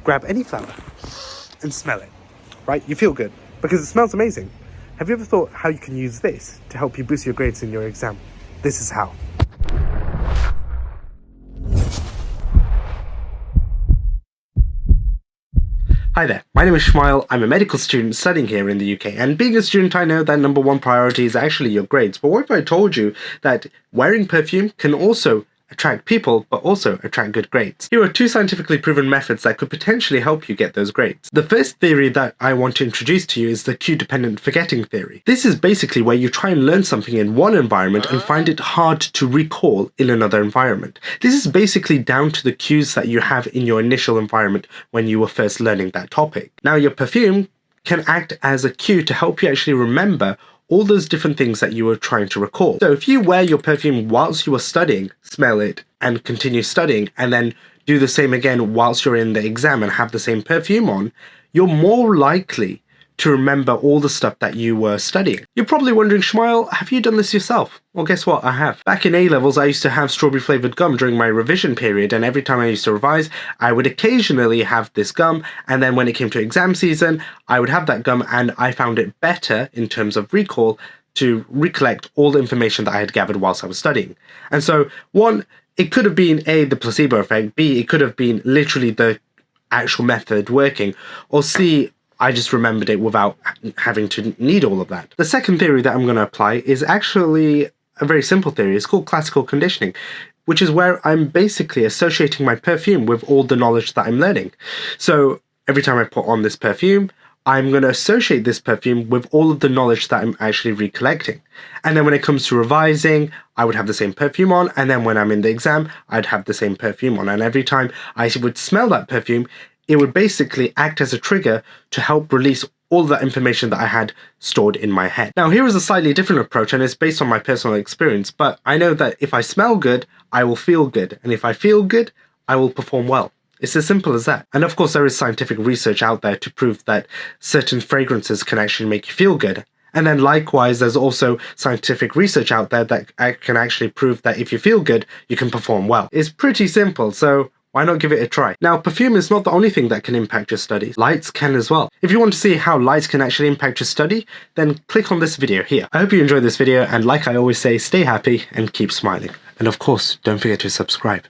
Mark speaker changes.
Speaker 1: grab any flower and smell it, right? You feel good because it smells amazing. Have you ever thought how you can use this to help you boost your grades in your exam? This is how. Hi there, my name is Shmail. I'm a medical student studying here in the UK, and being a student I know that number one priority is actually your grades. But what if I told you that wearing perfume can also attract people, but also attract good grades? Here are two scientifically proven methods that could potentially help you get those grades. The first theory that I want to introduce to you is the cue-dependent forgetting theory. This is basically where you try and learn something in one environment and find it hard to recall in another environment. This is basically down to the cues that you have in your initial environment when you were first learning that topic. Now, your perfume can act as a cue to help you actually remember all those different things that you were trying to recall. So if you wear your perfume whilst you are studying, smell it, and continue studying, and then do the same again whilst you're in the exam and have the same perfume on, you're more likely to remember all the stuff that you were studying. You're probably wondering, Shmail, have you done this yourself? Well, guess what? I have. Back in A-levels, I used to have strawberry flavoured gum during my revision period, and every time I used to revise, I would occasionally have this gum, and then when it came to exam season, I would have that gum, and I found it better in terms of recall to recollect all the information that I had gathered whilst I was studying. And so, one, it could have been A, the placebo effect, B, it could have been literally the actual method working, or C, I just remembered it without having to need all of that. The second theory that I'm going to apply is actually a very simple theory. It's called classical conditioning, which is where I'm basically associating my perfume with all the knowledge that I'm learning. So every time I put on this perfume, I'm going to associate this perfume with all of the knowledge that I'm actually recollecting. And then when it comes to revising, I would have the same perfume on. And then when I'm in the exam, I'd have the same perfume on. And every time I would smell that perfume, it would basically act as a trigger to help release all that information that I had stored in my head. Now, here is a slightly different approach, and it's based on my personal experience, but I know that if I smell good, I will feel good, and if I feel good, I will perform well. It's as simple as that. And of course, there is scientific research out there to prove that certain fragrances can actually make you feel good. And then likewise, there's also scientific research out there that can actually prove that if you feel good, you can perform well. It's pretty simple, so why not give it a try? Now, perfume is not the only thing that can impact your studies. Lights can as well. If you want to see how lights can actually impact your study, then click on this video here. I hope you enjoyed this video, and like I always say, stay happy and keep smiling. And of course, don't forget to subscribe.